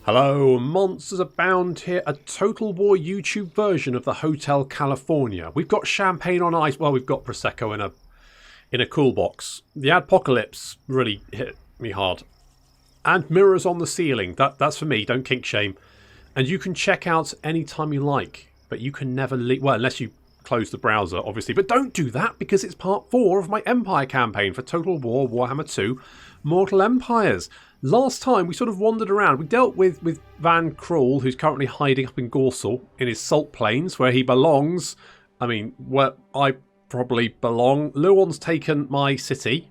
Hello, Monsters Abound here, a Total War YouTube version of the Hotel California. We've got champagne on ice. Well, we've got Prosecco in a cool box. The Adpocalypse really hit me hard. And mirrors on the ceiling. That's for me, don't kink shame. And you can check out anytime you like, but you can never leave. Well, unless you close the browser, obviously. But don't do that because it's part 4 of my Empire campaign for Total War Warhammer 2 Mortal Empires. Last time we sort of wandered around. We dealt with Van Krull, who's currently hiding up in Gorsel in his salt plains where he belongs. I mean, where I probably belong. Luon's taken my city.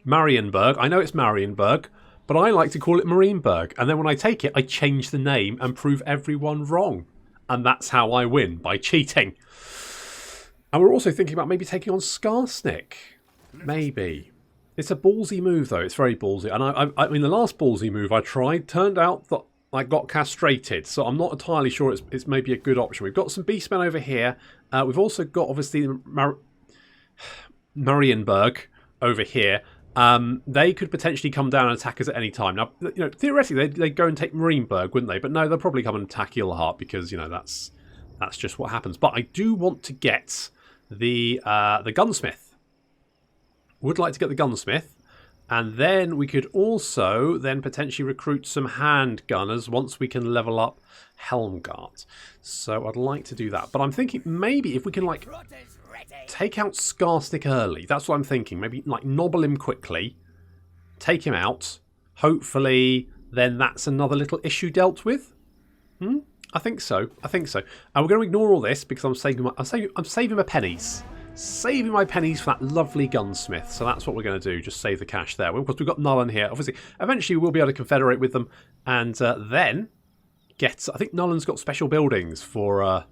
Marienburg. I know it's Marienburg, but I like to call it Marienburg. And then when I take it, I change the name and prove everyone wrong. And that's how I win, by cheating. And we're also thinking about maybe taking on Skarsnik. Maybe. It's a ballsy move, though. It's very ballsy. And I mean, the last ballsy move I tried turned out that I got castrated. So I'm not entirely sure it's maybe a good option. We've got some beastmen over here. We've also got, obviously, Marienburg over here. They could potentially come down and attack us at any time. Now, you know, theoretically, they'd go and take Marienburg, wouldn't they? But no, they'll probably come and attack Fellheart because, you know, that's just what happens. But I do want to get the gunsmith. Would like to get the gunsmith, and then we could also then potentially recruit some handgunners once we can level up Helmgart. So I'd like to do that. But I'm thinking maybe if we can like take out Skarsnik early. That's what I'm thinking. Maybe like nobble him quickly, take him out. Hopefully, then that's another little issue dealt with. I think so. I think so. And we're going to ignore all this because I'm saving my pennies. Saving my pennies for that lovely gunsmith. So that's what we're going to do. Just save the cash there. Of course, we've got Nullen here. Obviously, eventually we'll be able to confederate with them. And then get... I think Nullen's got special buildings for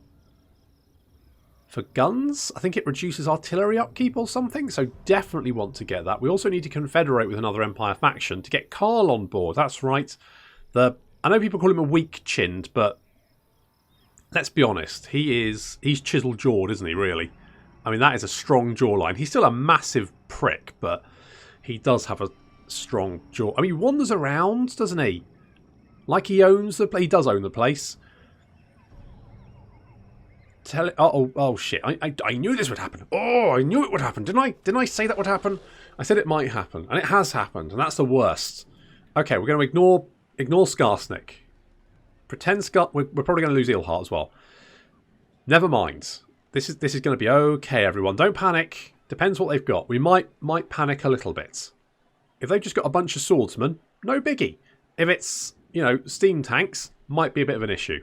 guns. I think it reduces artillery upkeep or something. So definitely want to get that. We also need to confederate with another Empire faction to get Karl on board. That's right. I know people call him a weak-chinned, but let's be honest. He's chisel-jawed, isn't he, really? I mean, that is a strong jawline. He's still a massive prick, but he does have a strong jaw. I mean, he wanders around, doesn't he? Like he owns the place. He does own the place. Oh shit. I knew this would happen. Oh, I knew it would happen. Didn't I say that would happen? I said it might happen, and it has happened, and that's the worst. Okay, we're going to ignore Skarsnik. Pretend we're probably going to lose Fellheart as well. Never mind. This is going to be okay, everyone. Don't panic. Depends what they've got. We might panic a little bit. If they've just got a bunch of swordsmen, no biggie. If it's, you know, steam tanks, might be a bit of an issue.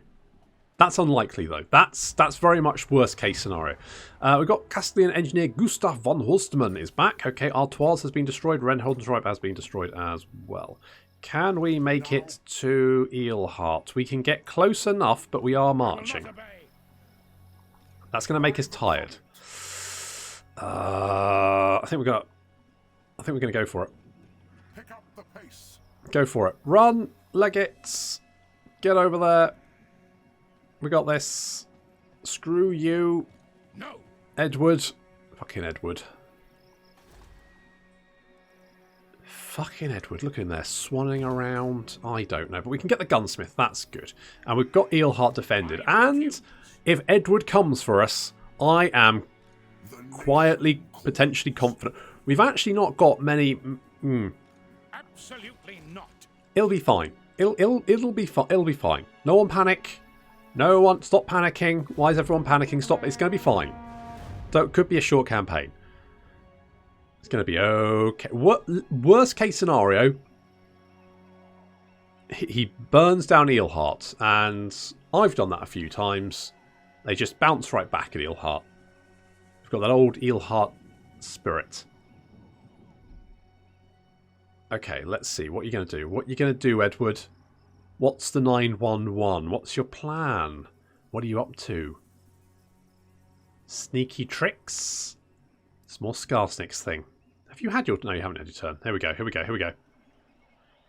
That's unlikely, though. That's very much worst case scenario. We've got Castellan engineer Gustav von Horstmann is back. Okay, Artois has been destroyed. Renholdenschreib has been destroyed as well. Can we make it to Fellheart? We can get close enough, but we are marching. That's going to make us tired. I think we're going to go for it. Pick up the pace. Go for it. Run, Legates. Get over there. We got this. Screw you. No. Edward. Fucking Edward. Fucking Edward. Look in there. Swanning around. I don't know. But we can get the gunsmith. That's good. And we've got Fellheart defended. And if Edward comes for us, I am quietly, potentially confident. We've actually not got many... Absolutely not. It'll be fine. It'll be fine. It'll be fine. No one panic. No one... Stop panicking. Why is everyone panicking? Stop. It's going to be fine. So it could be a short campaign. It's going to be okay. Worst case scenario, he burns down Fellheart, and I've done that a few times. They just bounce right back at Fellheart. We've got that old Fellheart spirit. Okay, let's see. What are you going to do? What are you going to do, Edward? What's the 911? What's your plan? What are you up to? Sneaky tricks? It's more Skarsnik's thing. Have you had your... No, you haven't had your turn. Here we go, here we go, here we go.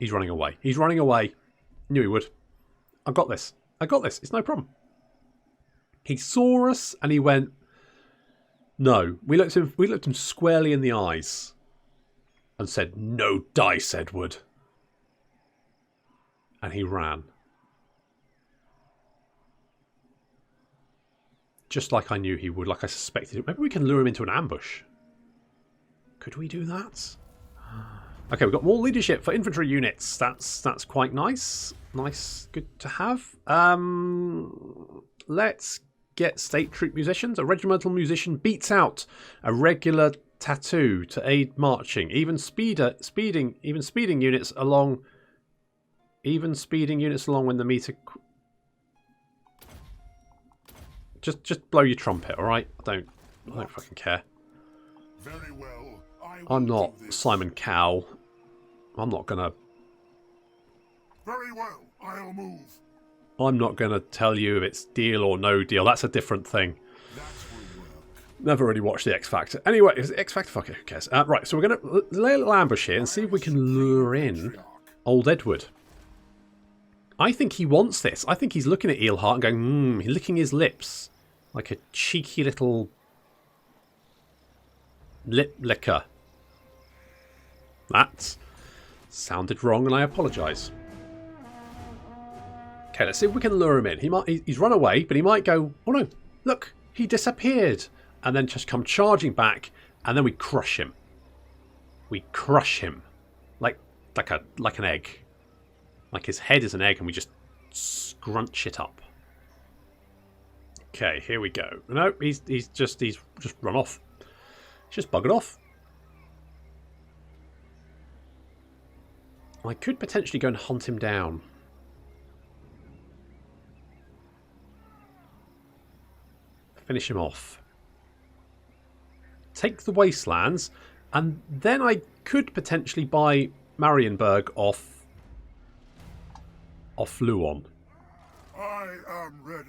He's running away. He's running away. Knew he would. I've got this. I got this. It's no problem. He saw us and he went, no. We looked him squarely in the eyes and said, no dice, Edward. And he ran. Just like I knew he would, like I suspected. Maybe we can lure him into an ambush. Could we do that? Okay, we've got more leadership for infantry units. That's quite nice. Nice, good to have. Let's get state troop musicians. A regimental musician beats out a regular tattoo to aid marching. Even speeding units along when the meter. Just blow your trumpet, all right? I don't fucking care. Very well. I'm not Simon Cowell. I'm not gonna. Very well. I'll move. I'm not gonna tell you if it's deal or no deal. That's a different thing. That will work. Never really watched the X Factor. Anyway, is it X Factor? Fuck it, who cares? Right, so we're gonna lay a little ambush here and see if we can lure in old Edward. I think he wants this. I think he's looking at Eelheart and going, he's licking his lips like a cheeky little lip licker. That sounded wrong and I apologise. Okay, let's see if we can lure him in. He's run away, but he might go, oh no, look, he disappeared. And then just come charging back and then we crush him. We crush him like an egg. Like his head is an egg and we just scrunch it up. Okay, here we go. No, he's just run off. He's just buggered off. I could potentially go and hunt him down. Finish him off. Take the wastelands, and then I could potentially buy Marienburg off Luon. I am ready.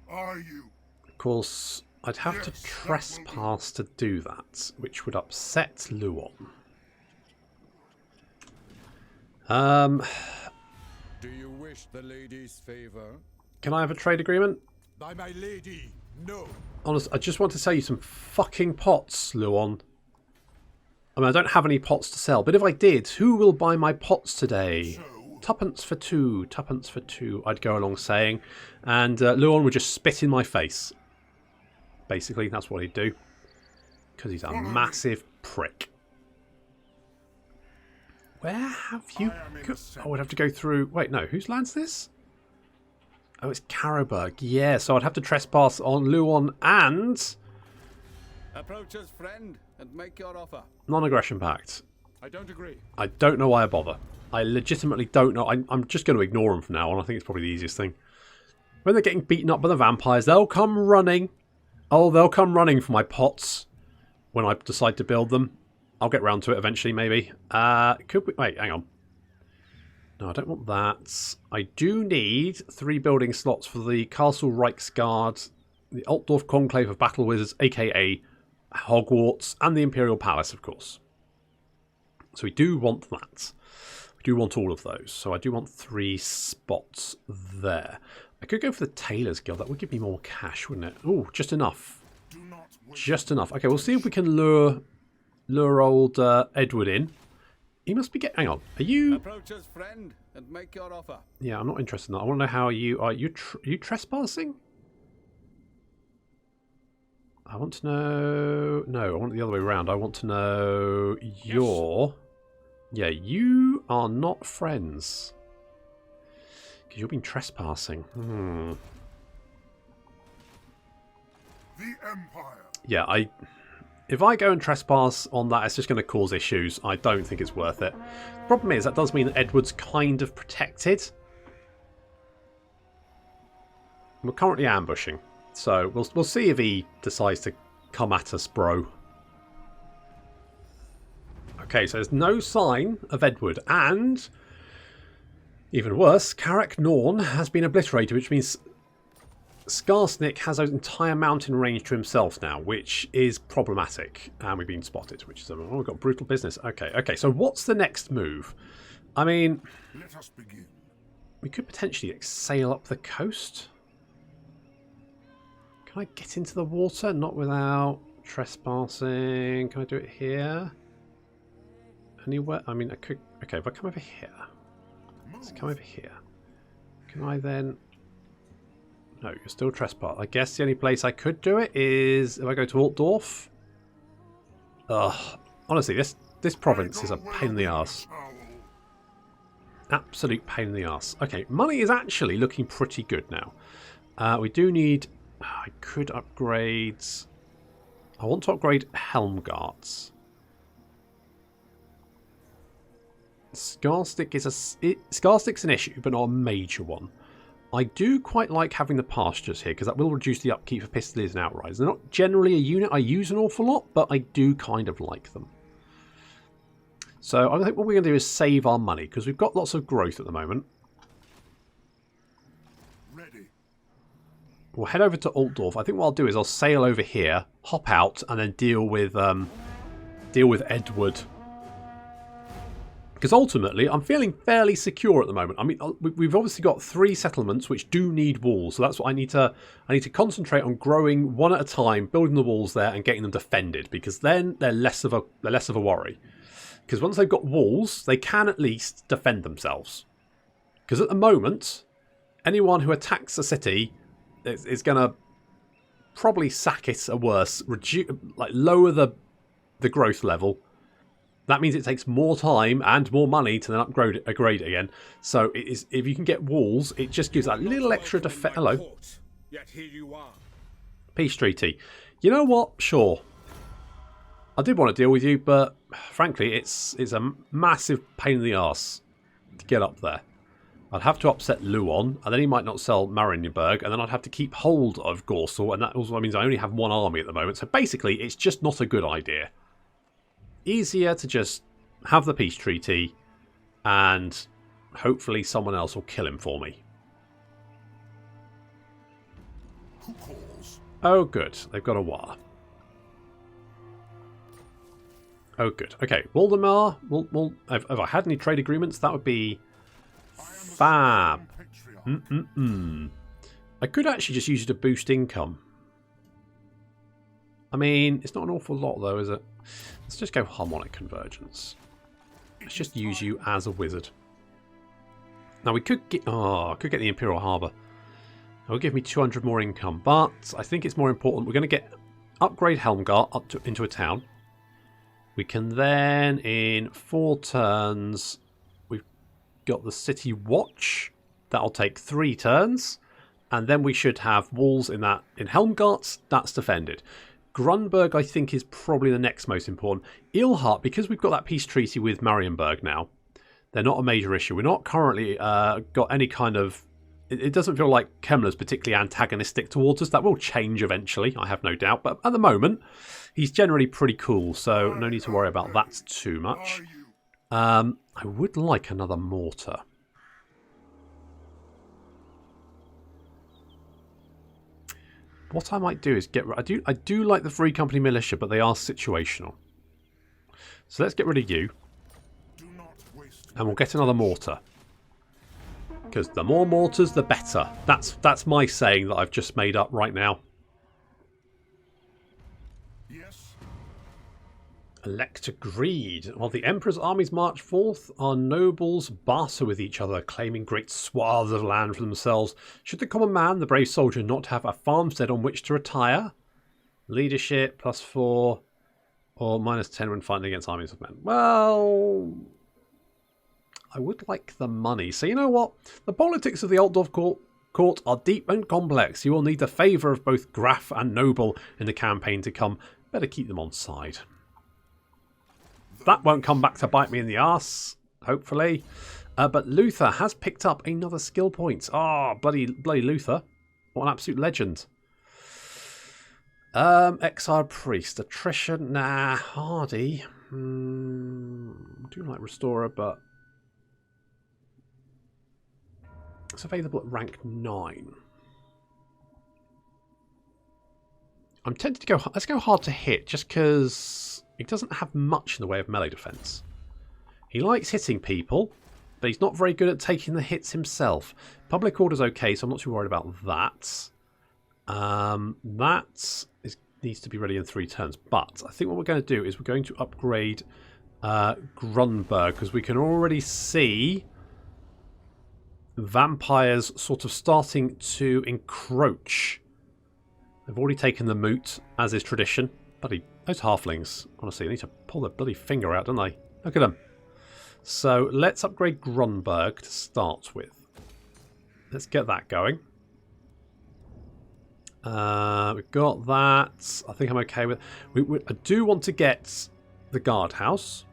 Are you? Of course, I'd have to trespass to do that, which would upset Luon. Do you wish the lady's favor? Can I have a trade agreement? By my lady, no. Honestly, I just want to sell you some fucking pots, Luon. I mean, I don't have any pots to sell, but if I did, who will buy my pots today? Tuppence for two, tuppence for two, I'd go along saying. And Luon would just spit in my face. Basically, that's what he'd do. Because he's a massive prick. Where have you... I would have to go through... Wait, no, whose land's this? Oh, it's Carroburg. Yeah, so I'd have to trespass on Luon and... Approach us, friend, and make your offer. Non-aggression pact. I don't agree. I don't know why I bother. I legitimately don't know. I'm just going to ignore them from now on. I think it's probably the easiest thing. When they're getting beaten up by the vampires, they'll come running. Oh, they'll come running for my pots when I decide to build them. I'll get round to it eventually, maybe. Could we... Wait, hang on. No, I don't want that. I do need 3 building slots for the Castle Reichsguard, the Altdorf Conclave of Battle Wizards, a.k.a. Hogwarts, and the Imperial Palace, of course. So we do want that. We do want all of those. So I do want 3 spots there. I could go for the Tailors Guild. That would give me more cash, wouldn't it? Oh, just enough. Just enough. Okay, we'll see if we can lure old Edward in. He must be hang on. Are you... Approach us, friend, and make your offer. Yeah, I'm not interested in that. I want to know how you are. You trespassing? I want to know... No, I want it the other way around. I want to know your... Yeah, you are not friends. Because you've been trespassing. The Empire. Yeah, if I go and trespass on that, it's just going to cause issues. I don't think it's worth it. The problem is, that does mean that Edward's kind of protected. We're currently ambushing. So we'll see if he decides to come at us, bro. Okay, so there's no sign of Edward. And, even worse, Karak Norn has been obliterated, which means Skarsnik has an entire mountain range to himself now, which is problematic. And we've been spotted, which is... Oh, we've got brutal business. Okay, so what's the next move? I mean... Let us begin. We could potentially sail up the coast. Can I get into the water? Not without trespassing. Can I do it here? Anywhere? I mean, I could... Okay, if I come over here. Let's come over here. Can I then... No, you're still trespass. I guess the only place I could do it is if I go to Altdorf. Ugh. Honestly, this province is a pain in the arse. Absolute pain in the arse. Okay, money is actually looking pretty good now. We do need... I could upgrade... I want to upgrade Helmgarts. Skarsnik's an issue, but not a major one. I do quite like having the pastures here, because that will reduce the upkeep for Pistoliers and Outriders. They're not generally a unit I use an awful lot, but I do kind of like them. So I think what we're going to do is save our money, because we've got lots of growth at the moment. Ready. We'll head over to Altdorf. I think what I'll do is I'll sail over here, hop out, and then deal with Edward. Because ultimately, I'm feeling fairly secure at the moment. I mean, we've obviously got 3 settlements which do need walls, so that's what I need to concentrate on growing one at a time, building the walls there, and getting them defended. Because then they're less of a worry. Because once they've got walls, they can at least defend themselves. Because at the moment, anyone who attacks a city is going to probably sack it or worse, lower the growth level. That means it takes more time and more money to then upgrade it again. So it is, if you can get walls, it just gives that little extra defense. Hello. Yet here you are. Peace treaty. You know what? Sure. I did want to deal with you, but frankly, it's a massive pain in the arse to get up there. I'd have to upset Luon, and then he might not sell Marienburg, and then I'd have to keep hold of Gorsel, and that also means I only have 1 army at the moment. So basically, it's just not a good idea. Easier to just have the peace treaty and hopefully someone else will kill him for me. Who calls? Oh good, they've got a war. Oh good, okay, Waldemar, if I had any trade agreements that would be fab. I could actually just use it to boost income. I mean, it's not an awful lot though, is it? Let's just go harmonic convergence. Let's just use you as a wizard. Now we could get... Oh, I could get the Imperial Harbour. That will give me 200 more income. But I think it's more important. We're going to upgrade Helmgart into a town. We can then, in 4 turns, we've got the City Watch. That'll take 3 turns. And then we should have walls in Helmgart. That's defended. Grunberg, I think, is probably the next most important. Ilhart, because we've got that peace treaty with Marienburg now, they're not a major issue. We're not currently got any kind of... It doesn't feel like Kemler's particularly antagonistic towards us. That will change eventually, I have no doubt. But at the moment, he's generally pretty cool, so no need to worry about that too much. I would like another mortar. What I might do is I do like the Free Company Militia, but they are situational. So let's get rid of you. And we'll get another mortar. Because the more mortars, the better. That's my saying that I've just made up right now. Yes. Elect agreed. While the Emperor's armies march forth, our nobles barter with each other, claiming great swaths of land for themselves. Should the common man, the brave soldier, not have a farmstead on which to retire? Leadership +4 or -10 when fighting against armies of men. Well, I would like the money. So you know what? The politics of the Altdorf court are deep and complex. You will need the favour of both Graf and Noble in the campaign to come. Better keep them on side. That won't come back to bite me in the arse, hopefully. But Lothir has picked up another skill point. Oh, bloody Lothir. What an absolute legend. Exiled Priest. Attrition. Nah. Hardy. I do like Restorer, but it's available at rank 9. I'm tempted to go... Let's go hard to hit, just because he doesn't have much in the way of melee defense. He likes hitting people, but he's not very good at taking the hits himself. Public order's okay, so I'm not too worried about that. Needs to be ready in 3 turns. But I think what we're going to do is we're going to upgrade Grunberg, because we can already see vampires sort of starting to encroach. They've already taken the moot, as is tradition. Bloody, those halflings, honestly, they need to pull their bloody finger out, don't they? Look at them. So let's upgrade Grunberg to start with. Let's get that going. We've got that. I think I'm okay with. I do want to get the guardhouse.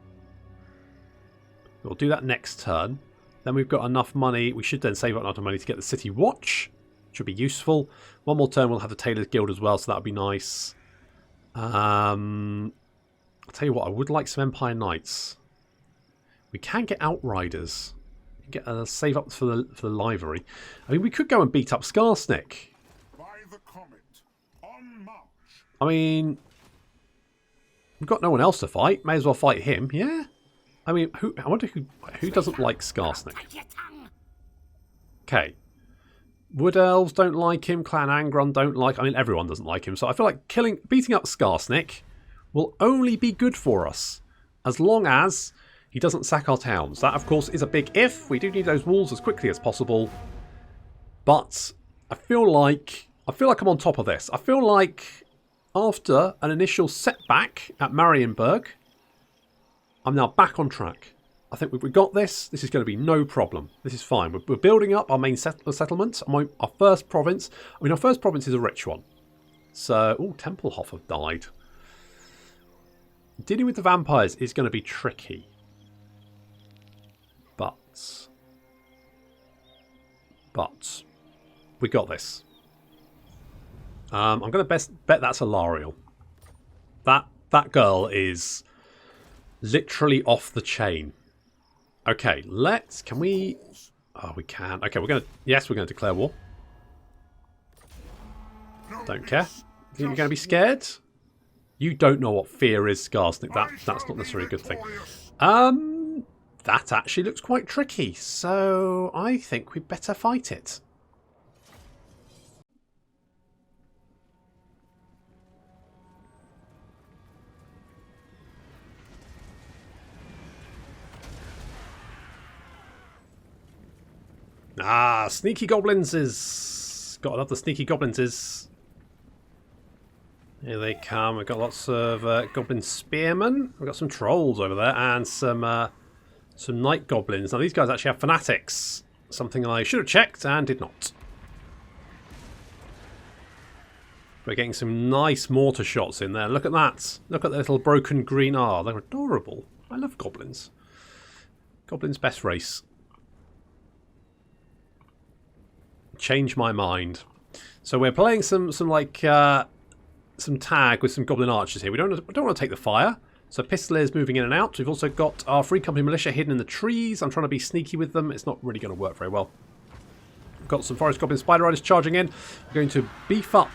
We'll do that next turn. Then we've got enough money. We should then save up enough money to get the City Watch, which would be useful. One more turn, we'll have the Tailors Guild as well, so that would be nice. I'll tell you what, I would like some Empire Knights. We can get Outriders. We can get save up for the livery. I mean, we could go and beat up Skarsnik. I mean, we've got no one else to fight. May as well fight him, yeah? I mean, I wonder who doesn't like Skarsnik. Okay. Wood Elves don't like him. Clan Angron don't like. I mean, everyone doesn't like him. So I feel like beating up Skarsnik will only be good for us as long as he doesn't sack our towns. That, of course, is a big if. We do need those walls as quickly as possible. But I feel like I'm on top of this. I feel like after an initial setback at Marienburg, I'm now back on track. I think we've got this. This is going to be no problem. This is fine. We're building up our main settlement. Our first province. I mean, our first province is a rich one. So, oh, Templehof have died. Dealing with the vampires is going to be tricky. But we got this. I'm going to bet that's Alariel. That girl is literally off the chain. Okay, can we... Oh, we can. Okay, we're going to declare war. Don't care. You think you're going to be scared? You don't know what fear is, Skarsnik. That's not necessarily a good thing. That actually looks quite tricky, so I think we'd better fight it. Ah, sneaky goblins is... Gotta love the sneaky goblins is... Here they come. We've got lots of goblin spearmen. We've got some trolls over there and some night goblins. Now these guys actually have fanatics. Something I should have checked and did not. We're getting some nice mortar shots in there. Look at that. Look at the little broken green... Ah, they're adorable. I love goblins. Goblins best race. Change my mind. So we're playing some tag with some goblin archers here. We don't want to take the fire. So Pistoliers moving in and out. We've also got our Free Company militia hidden in the trees. I'm trying to be sneaky with them. It's not really going to work very well. We've got some Forest Goblin Spider Riders charging in. We're going to beef up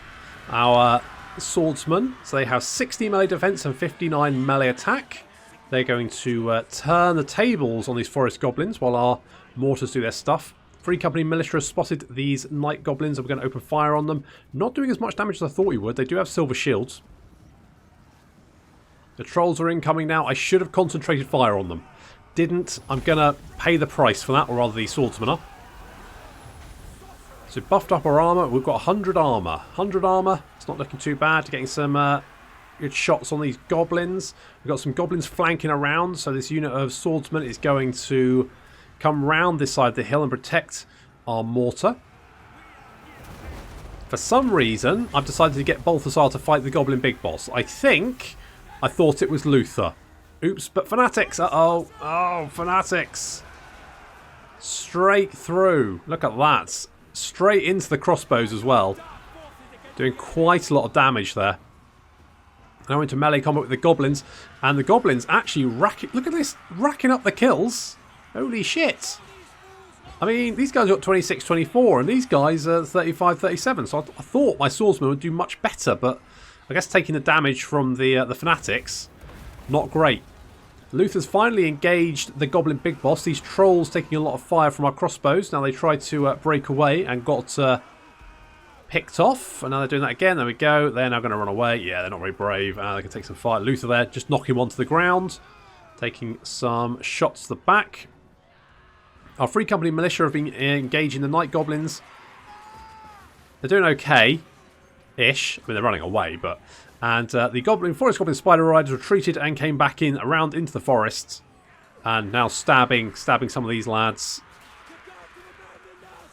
our swordsmen. So they have 60 melee defense and 59 melee attack. They're going to turn the tables on these Forest Goblins while our mortars do their stuff. Free Company militia has spotted these night goblins and we're going to open fire on them. Not doing as much damage as I thought we would. They do have silver shields. The trolls are incoming now. I should have concentrated fire on them. Didn't. I'm going to pay the price for that, or rather the swordsmen are. So buffed up our armour. We've got 100 armour. 100 armour. It's not looking too bad. Getting some good shots on these goblins. We've got some goblins flanking around. So this unit of swordsmen is going to come round this side of the hill and protect our mortar. For some reason, I've decided to get Balthasar to fight the Goblin Big Boss. I thought it was Lothir. Oops, but Fanatics! Uh-oh. Oh, Fanatics! Straight through. Look at that. Straight into the crossbows as well. Doing quite a lot of damage there. Now into melee combat with the Goblins. And the Goblins actually look at this! Racking up the kills! Holy shit. I mean, these guys got 26, 24, and these guys are 35, 37. So I thought my swordsman would do much better, but I guess taking the damage from the Fanatics, not great. Luther's finally engaged the Goblin Big Boss. These trolls taking a lot of fire from our crossbows. Now they tried to break away and got picked off. And now they're doing that again. There we go. They're now going to run away. Yeah, they're not very brave. They can take some fire. Luther there, just knock him onto the ground. Taking some shots to the back. Our Free Company militia have been engaging the Night Goblins. They're doing okay-ish. I mean, they're running away, but... And the Forest Goblin Spider Riders retreated and came back around into the forest. And now stabbing some of these lads.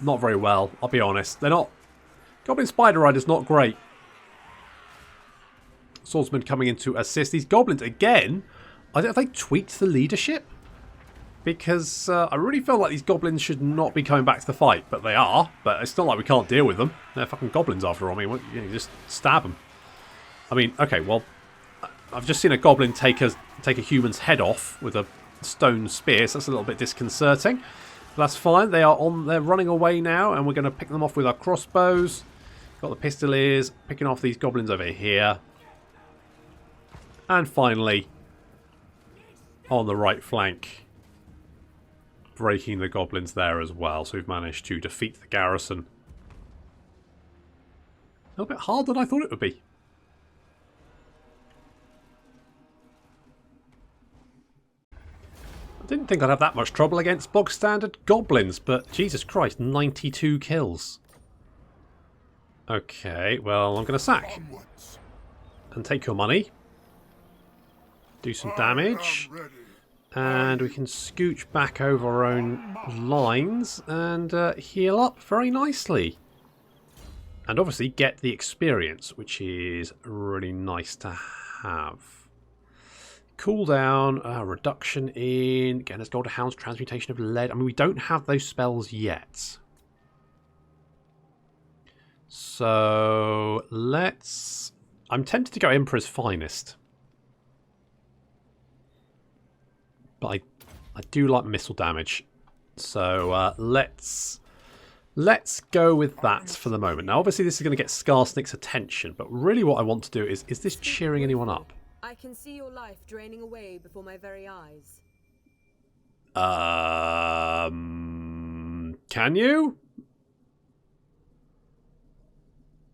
Not very well, I'll be honest. They're not... Goblin Spider Riders not great. Swordsman coming in to assist. These goblins, again, I don't know if they tweaked the leadership. Because I really feel like these goblins should not be coming back to the fight. But they are. But it's not like we can't deal with them. They're fucking goblins after all. I mean, you just stab them. I mean, okay, well, I've just seen a goblin take a human's head off with a stone spear, so that's a little bit disconcerting. But that's fine. They're running away now, and we're going to pick them off with our crossbows. Got the pistoliers, picking off these goblins over here. And finally, on the right flank, breaking the goblins there as well. So we've managed to defeat the garrison. A little bit harder than I thought it would be. Didn't think I'd have that much trouble against bog standard goblins, but Jesus Christ, 92 kills. Okay, well, I'm going to sack. And take your money. Do some damage. And we can scooch back over our own lines and heal up very nicely. And obviously get the experience, which is really nice to have. Cooldown, reduction in, again, let's go to Hound's Transmutation of Lead. I mean, we don't have those spells yet. So, let's... I'm tempted to go Emperor's Finest. But I do like missile damage. So, let's go with that for the moment. Now, obviously, this is going to get Skarsnik's attention. But really what I want to do is this cheering anyone up? I can see your life draining away before my very eyes. Can you?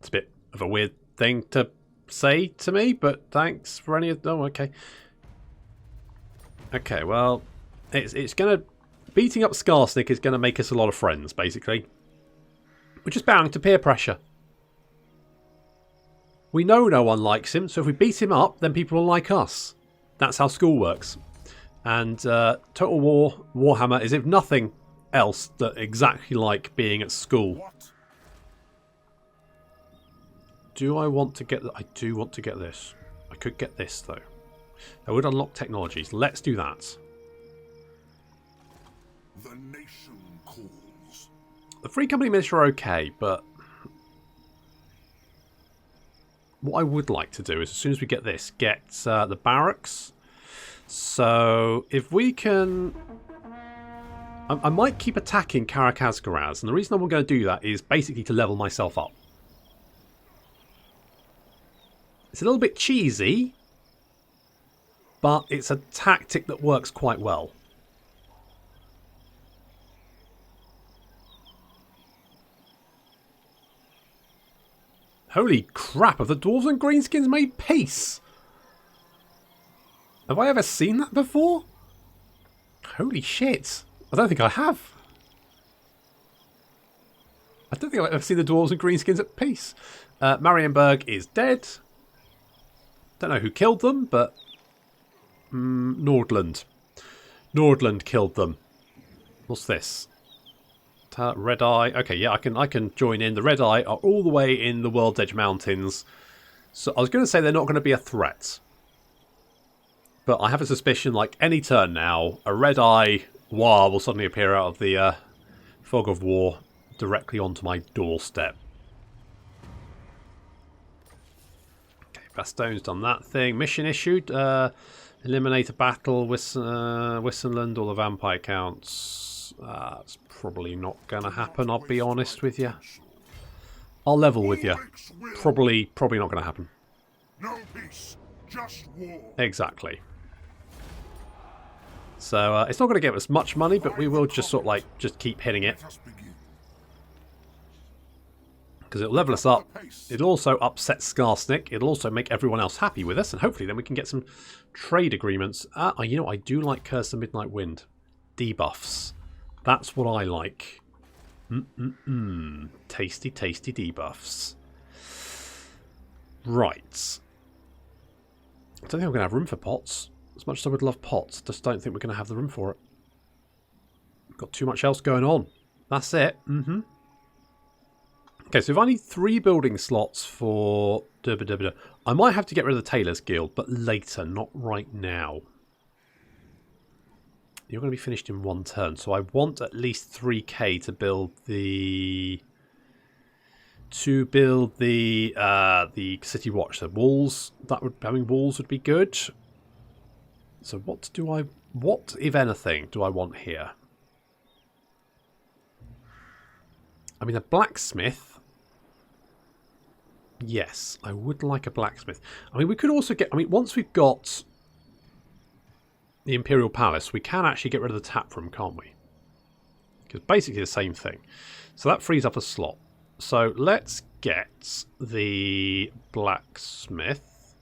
It's a bit of a weird thing to say to me, but thanks for any of... Oh, okay. Okay, well, it's going to... Beating up Skarsnik is going to make us a lot of friends, basically. We're just bowing to peer pressure. We know no one likes him, so if we beat him up, then people will like us. That's how school works. And Total War Warhammer is, if nothing else, that exactly like being at school. What? Do I want to get... I do want to get this. I could get this, though. I would unlock technologies. Let's do that. The nation calls. The Free Company militia are okay, but... What I would like to do is, as soon as we get this, get the barracks. So, if we can... I might keep attacking Karakazgaraz, and the reason I'm going to do that is basically to level myself up. It's a little bit cheesy, but it's a tactic that works quite well. Holy crap, have the Dwarves and Greenskins made peace? Have I ever seen that before? Holy shit. I don't think I have. I don't think I've ever seen the Dwarves and Greenskins at peace. Marienburg is dead. Don't know who killed them, but... Nordland. Nordland killed them. What's this? Red Eye. Okay, yeah, I can join in. The Red Eye are all the way in the World's Edge Mountains. So I was going to say they're not going to be a threat. But I have a suspicion, like any turn now, a Red Eye War will suddenly appear out of the fog of war directly onto my doorstep. Okay, Baston's done that thing. Mission issued. Eliminate a battle. Wissenland, all the vampire counts. It's probably not going to happen, I'll be honest with you. I'll level with you. Probably not going to happen. No peace, just war. Exactly. So it's not going to give us much money, but we will just sort of like just keep hitting it. Because it'll level us up. It'll also upset Skarsnik. It'll also make everyone else happy with us, and hopefully then we can get some trade agreements. You know, I do like Curse of Midnight Wind. Debuffs. That's what I like. Tasty, tasty debuffs. Right. I don't think I'm going to have room for pots. As much as I would love pots, just don't think we're going to have the room for it. We've got too much else going on. That's it. Okay, so if I need 3 building slots for... I might have to get rid of the Tailors Guild, but later, not right now. You're going to be finished in 1 turn, so I want at least 3k to build the... the City Watch. So walls, having walls would be good. So what, if anything, do I want here? I mean, a blacksmith... Yes, I would like a blacksmith. I mean, we could also get... I mean, once we've got the Imperial Palace, we can actually get rid of the tap room, can't we? Because basically the same thing. So that frees up a slot. So let's get the blacksmith.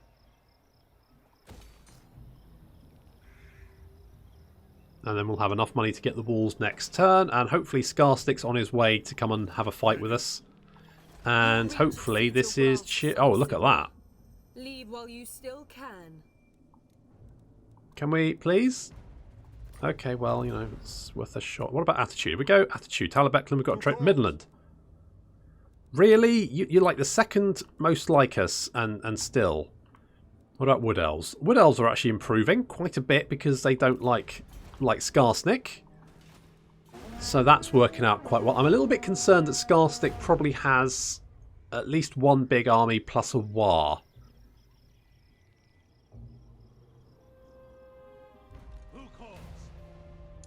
And then we'll have enough money to get the walls next turn. And hopefully Skarsnik's on his way to come and have a fight with us. And hopefully this is... Oh, look at that. Leave while you still can. Can we, please? Okay, well, you know, it's worth a shot. What about attitude? Here we go. Attitude. Talabecklin, we've got Midland. Really? You're like the second most like us and still. What about Wood Elves? Wood Elves are actually improving quite a bit because they don't like Skarsnik. So that's working out quite well. I'm a little bit concerned that Skarsnik probably has at least 1 big army plus a war.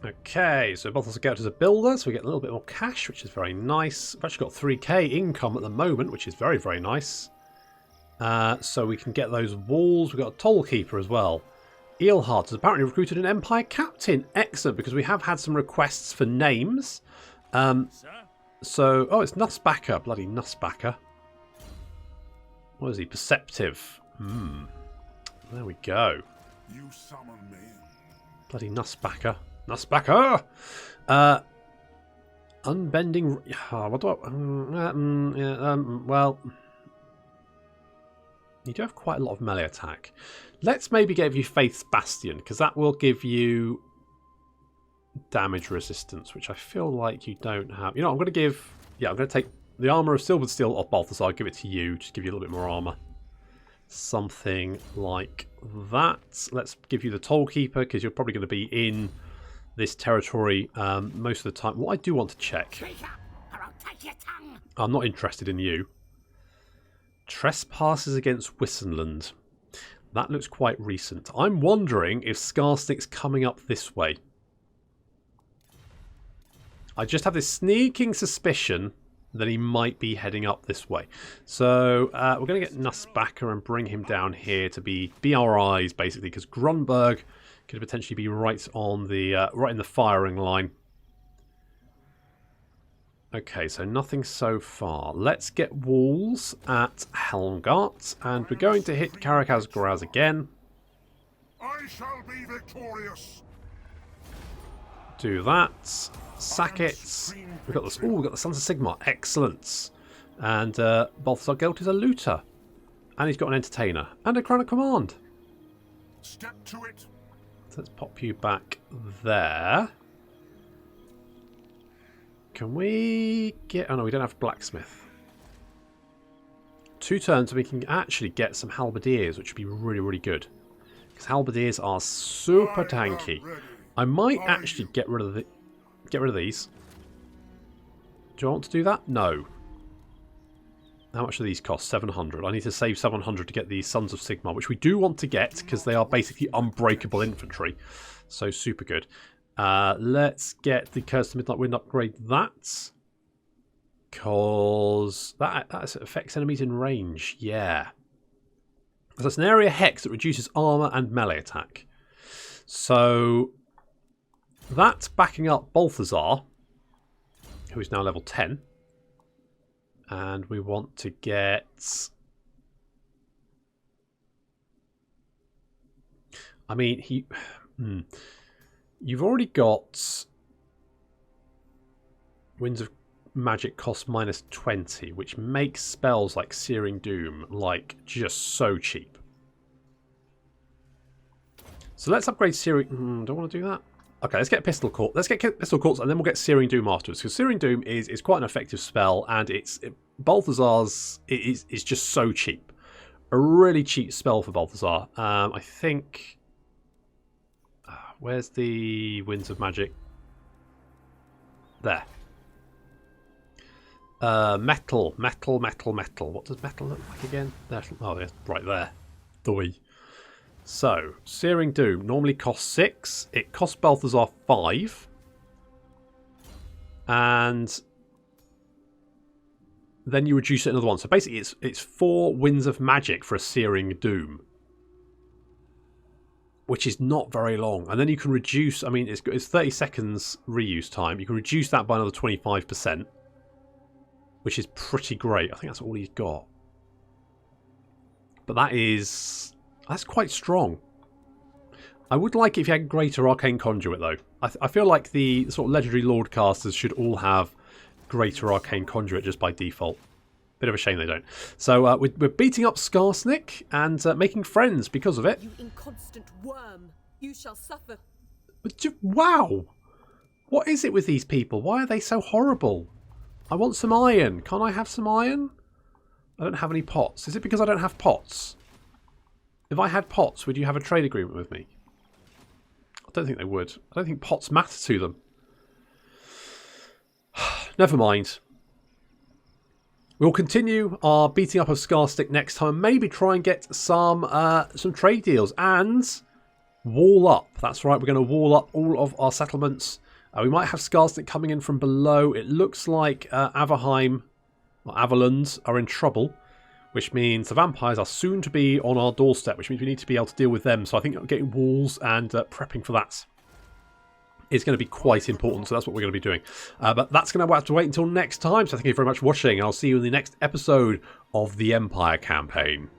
Okay, so both of us go out as a builder, so we get a little bit more cash, which is very nice. We've actually got 3k income at the moment, which is very, very nice. So we can get those walls. We've got a toll keeper as well. Eelhart has apparently recruited an Empire captain. Excellent, because we have had some requests for names. Oh, it's Nussbacker. Bloody Nussbacker. What is he? Perceptive. There we go. You summon me. Bloody Nussbacker. Nussbacker! Unbending... what do I... well... You do have quite a lot of melee attack. Let's maybe give you Faith's Bastion, because that will give you damage resistance, which I feel like you don't have. You know, I'm going to give... Yeah, I'm going to take the Armour of Silvered Steel off Balthazar, give it to you, just give you a little bit more armour. Something like that. Let's give you the Toll Keeper, because you're probably going to be in this territory most of the time. What I do want to check... I'm not interested in you. Trespasses against Wissenland. That looks quite recent. I'm wondering if Skarsnik's coming up this way. I just have this sneaking suspicion that he might be heading up this way. So we're going to get Nussbacker and bring him down here to be our eyes, basically, because Grunberg could potentially be right on the right in the firing line. Okay, so nothing so far. Let's get walls at Helmgart, and we're going to hit Karakaz Goraz again. I shall be victorious. Do that. Sack it. We've got this. Oh, we've got the Sons of Sigmar. Excellent. And Balthazar Gelt is a looter. And he's got an entertainer. And a crown of command. Step to it. So let's pop you back there. Can we get... Oh no, we don't have blacksmith. 2 turns and we can actually get some halberdiers, which would be really, really good. Because halberdiers are super tanky. I might actually get rid of these. Do I want to do that? No. How much do these cost? 700. I need to save 700 to get these Sons of Sigmar, which we do want to get because they are basically unbreakable infantry. So super good. Let's get the Curse to Midnight Wind, upgrade that. Because that affects enemies in range. Yeah. So it's an area hex that reduces armor and melee attack. So that's backing up Balthazar, who is now level 10. And we want to get... I mean, you've already got Winds of Magic cost -20, which makes spells like Searing Doom like just so cheap. So let's upgrade Searing... don't want to do that. Okay, let's get Pistol Court. Let's get Pistol Courts and then we'll get Searing Doom afterwards. Because Searing Doom is quite an effective spell and Balthazar's is just so cheap. A really cheap spell for Balthazar. I think... where's the Winds of Magic? There. Metal. What does metal look like again? There. Oh, yeah, right there. Doi. So, Searing Doom normally costs 6. It costs Balthazar 5. And then you reduce it another one. So basically it's 4 Winds of Magic for a Searing Doom. Which is not very long. And then you can reduce, I mean, it's 30 seconds reuse time. You can reduce that by another 25%. Which is pretty great. I think that's all he's got. But that's quite strong. I would like it if you had Greater Arcane Conduit, though. I feel like the sort of legendary Lord casters should all have Greater Arcane Conduit just by default. Bit of a shame they don't. So we're beating up Skarsnik and making friends because of it. You inconstant worm, you shall suffer. Wow! What is it with these people? Why are they so horrible? I want some iron. Can't I have some iron? I don't have any pots. Is it because I don't have pots? If I had pots, would you have a trade agreement with me? I don't think they would. I don't think pots matter to them. Never mind. We'll continue our beating up of Skarsnik next time. Maybe try and get some trade deals. And wall up. That's right, we're going to wall up all of our settlements. We might have Skarsnik coming in from below. It looks like Averheim or Averland are in trouble. Which means the vampires are soon to be on our doorstep. Which means we need to be able to deal with them. So I think getting walls and prepping for that is going to be quite important. So that's what we're going to be doing. But that's going to have to wait until next time. So thank you very much for watching. I'll see you in the next episode of the Empire campaign.